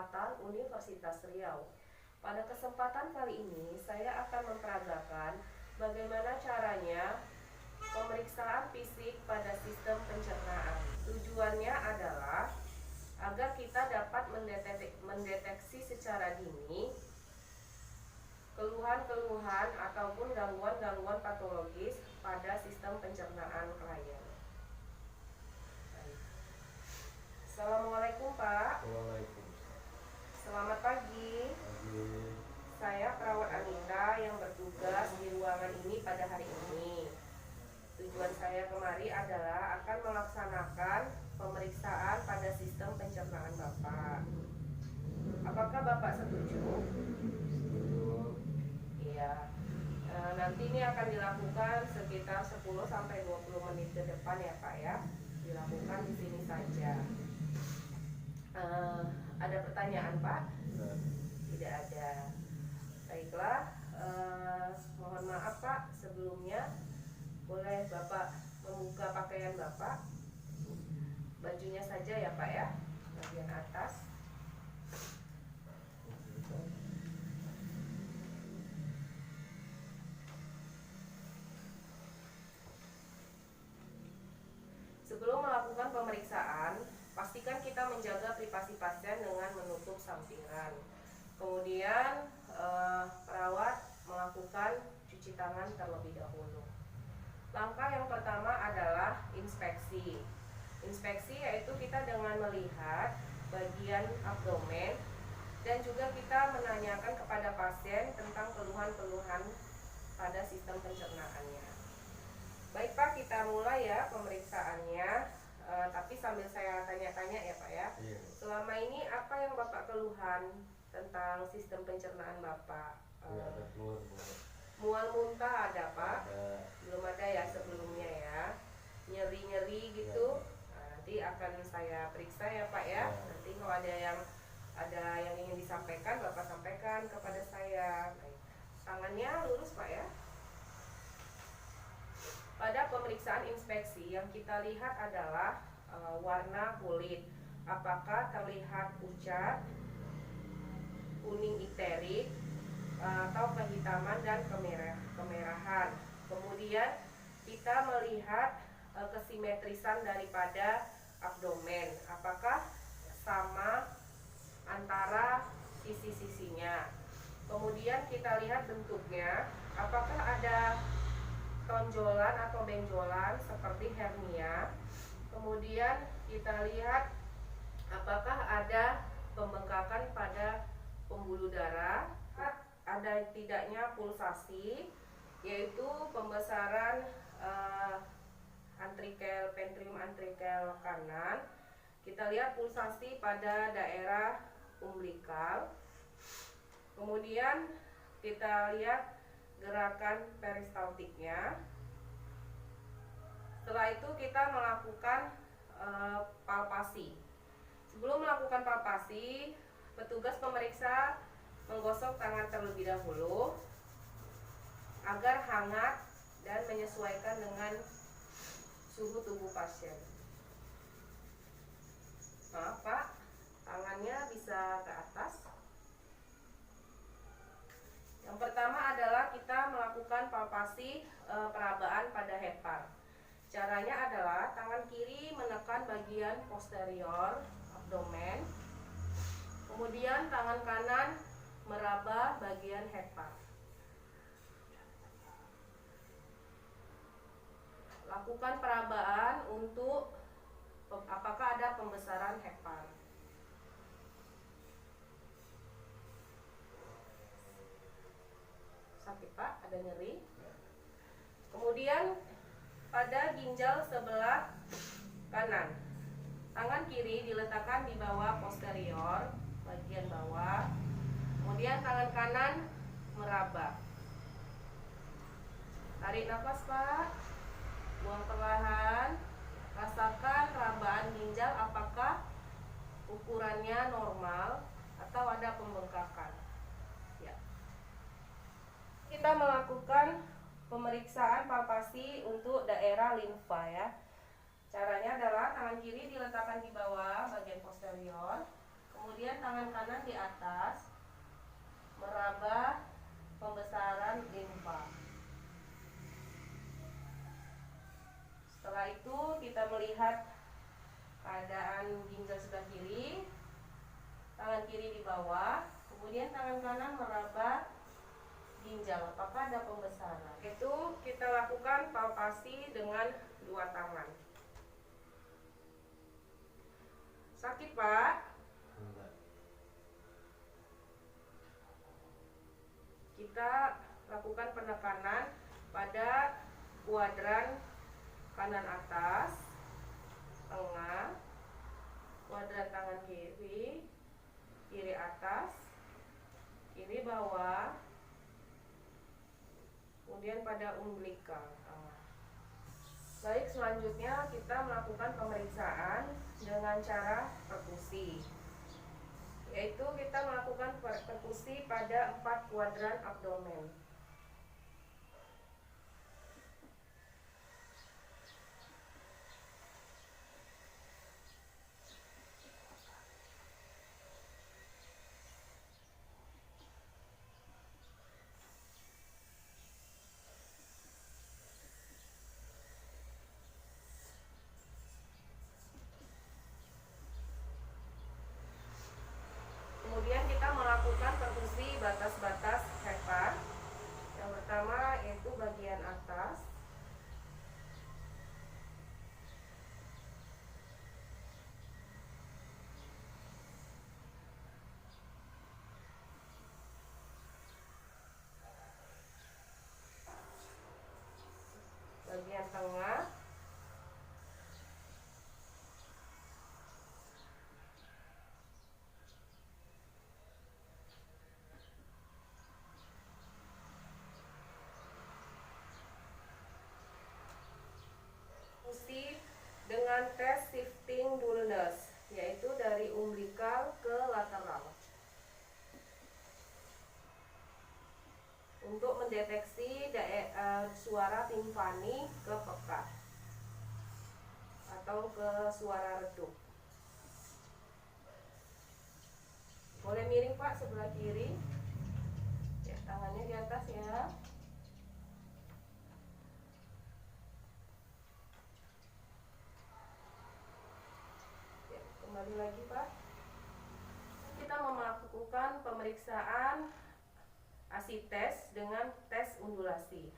Kesehatan Universitas Riau. Pada kesempatan kali ini, saya akan memperagakan bagaimana caranya pemeriksaan fisik pada sistem pencernaan. Tujuannya adalah agar kita dapat mendeteksi secara dini keluhan-keluhan ataupun gangguan-gangguan patologis pada sistem pencernaan klien. Assalamualaikum Pak. Waalaikumsalam. Selamat pagi. Saya perawat Anita yang bertugas di ruangan ini pada hari ini. Tujuan saya kemari adalah akan melaksanakan pemeriksaan pada sistem pencernaan Bapak. Apakah Bapak setuju? Iya. Nanti ini akan dilakukan sekitar 10-20 menit ke depan ya Pak ya. Dilakukan di sini saja. Ada pertanyaan Pak? Tidak ada. Baiklah, mohon maaf Pak, sebelumnya boleh Bapak membuka pakaian Bapak, bajunya saja ya Pak ya, bagian atas. Sebelum melakukan pemeriksaan, pastikan kita menjaga privasi pasien dengan menutup sampingan. Kemudian perawat melakukan cuci tangan terlebih dahulu. Langkah yang pertama adalah inspeksi. Inspeksi yaitu kita dengan melihat bagian abdomen dan juga kita menanyakan kepada pasien tentang keluhan-keluhan pada sistem pencernaannya. Baik Pak, kita mulai ya pemeriksaannya. Tapi sambil saya tanya-tanya ya Pak ya. Iya. Selama ini apa yang Bapak keluhan tentang sistem pencernaan Bapak? Ya, ada keluar. Mual muntah ada Pak? Ada. Belum ada ya sebelumnya ya. Nyeri-nyeri gitu. Ya. Nah, nanti akan saya periksa ya Pak ya. Ya. Nanti kalau ada yang ingin disampaikan, Bapak sampaikan kepada saya. Baik. Tangannya lurus Pak ya. Pada pemeriksaan inspeksi yang kita lihat adalah warna kulit. Apakah terlihat pucat, kuning iterik, atau kehitaman dan kemerahan. Kemudian kita melihat kesimetrisan daripada abdomen. Apakah sama antara sisi-sisinya. Kemudian kita lihat bentuknya. Apakah ada tonjolan atau benjolan seperti hernia. Kemudian kita lihat apakah ada pembengkakan pada pembuluh darah, ada tidaknya pulsasi, yaitu pembesaran ventrium antrikel kanan. Kita lihat pulsasi pada daerah umbilikal. Kemudian kita lihat gerakan peristaltiknya. Setelah itu kita melakukan palpasi. Sebelum melakukan palpasi, petugas pemeriksa menggosok tangan terlebih dahulu agar hangat dan menyesuaikan dengan suhu tubuh pasien. Maaf Pak, tangannya bisa ke atas. Yang pertama adalah kita melakukan palpasi perabaan pada hepar. Caranya adalah tangan kiri menekan bagian posterior abdomen, kemudian tangan kanan meraba bagian hepar. Lakukan perabaan untuk apakah ada pembesaran hepar. Sakit Pak, ada nyeri. Kemudian pada ginjal sebelah kanan, tangan kiri diletakkan di bawah posterior, bagian bawah. Kemudian tangan kanan meraba. Tarik nafas Pak, buang perlahan. Rasakan rabaan ginjal apakah ukurannya normal atau ada pembengkakan. Ya. Kita melakukan pemeriksaan palpasi untuk daerah limfa ya. Caranya adalah tangan kiri diletakkan di bawah bagian posterior, Kemudian tangan kanan di atas, meraba pembesaran limfa. Setelah itu kita melihat keadaan ginjal sebelah kiri, tangan kiri di bawah, kemudian tangan kanan meraba ginjal, apakah ada pembesaran. Itu kita lakukan palpasi dengan dua tangan. Sakit, Pak? Enggak. Kita lakukan penekanan pada kuadran kanan atas, tengah, kuadran tangan kiri, kiri atas, kiri bawah, kemudian pada umbilikal tengah. Baik, selanjutnya kita melakukan pemeriksaan dengan cara perkusi, yaitu kita melakukan perkusi pada 4 kuadran abdomen. Kemudian kita melakukan perkusi batas-batas hepa. Yang pertama yaitu bagian atas, bagian tengah, perkusi dengan tes shifting dullness, yaitu dari umbilikal ke lateral, untuk mendeteksi suara timpani ke pekat atau ke suara redup. Boleh miring, Pak, sebelah kiri. Ya, tangannya di atas ya. Ya, kembali lagi, Pak. Kita melakukan pemeriksaan ASI tes dengan tes undulasi.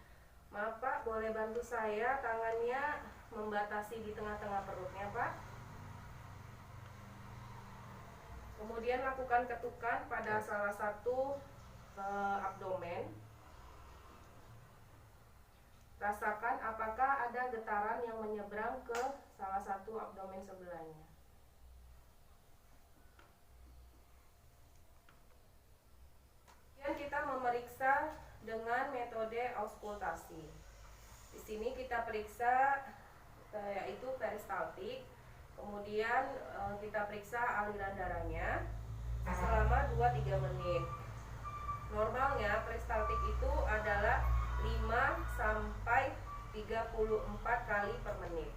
Maaf, Pak, boleh bantu saya tangannya membatasi di tengah-tengah perutnya, Pak. Kemudian lakukan ketukan pada salah satu abdomen. Rasakan apakah ada getaran yang menyeberang ke salah satu abdomen sebelahnya. Kemudian kita memeriksa dengan metode auskultasi. Di sini kita periksa yaitu peristaltik. Kemudian kita periksa aliran darahnya selama 2-3 menit. Normalnya peristaltik itu adalah 5 sampai 34 kali per menit.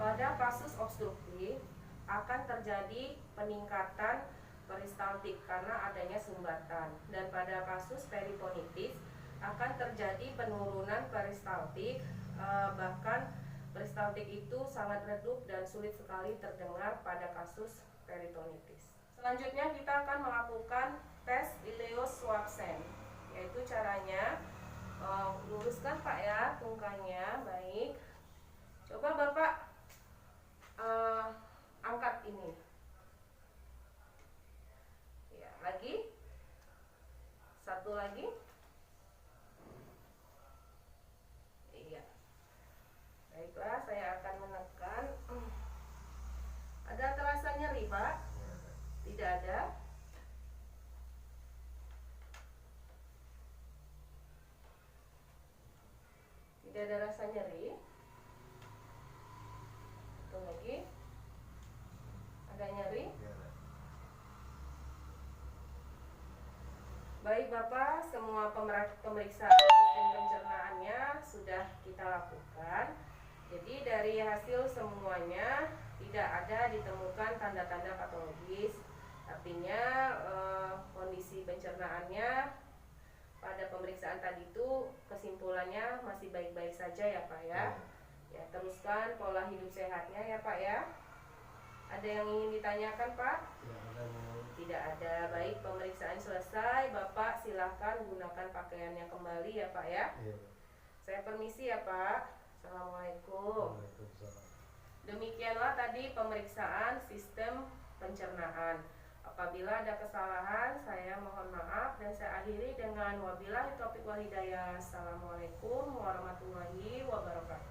Pada kasus obstruktif akan terjadi peningkatan peristaltik karena adanya sumbatan, dan pada kasus peritonitis akan terjadi penurunan peristaltik, bahkan peristaltik itu sangat redup dan sulit sekali terdengar pada kasus peritonitis. Selanjutnya kita akan melakukan tes ileus Swabsen, yaitu caranya luruskan, Pak, ya tungkanya. Baik, coba Bapak angkat ini. Ya, lagi. Satu lagi. Iya. saya akan menekan. Ada terasa nyeri, Pak? Tidak ada. Tidak ada rasa nyeri. Satu lagi. Ada nyeri? Baik Bapak, semua pemeriksaan sistem pencernaannya sudah kita lakukan. Jadi dari hasil semuanya tidak ada ditemukan tanda-tanda patologis. Artinya kondisi pencernaannya pada pemeriksaan tadi itu kesimpulannya masih baik-baik saja ya Pak ya. Ya, teruskan pola hidup sehatnya ya Pak ya. Ada yang ingin ditanyakan Pak? Tidak ada. Baik, pemeriksaan selesai. Bapak silahkan gunakan pakaiannya kembali ya Pak ya. Saya permisi ya Pak. Assalamualaikum. Demikianlah tadi pemeriksaan sistem pencernaan. Apabila ada kesalahan, saya mohon maaf dan saya akhiri dengan wabillahi taufiq wal hidayah. Assalamualaikum warahmatullahi wabarakatuh.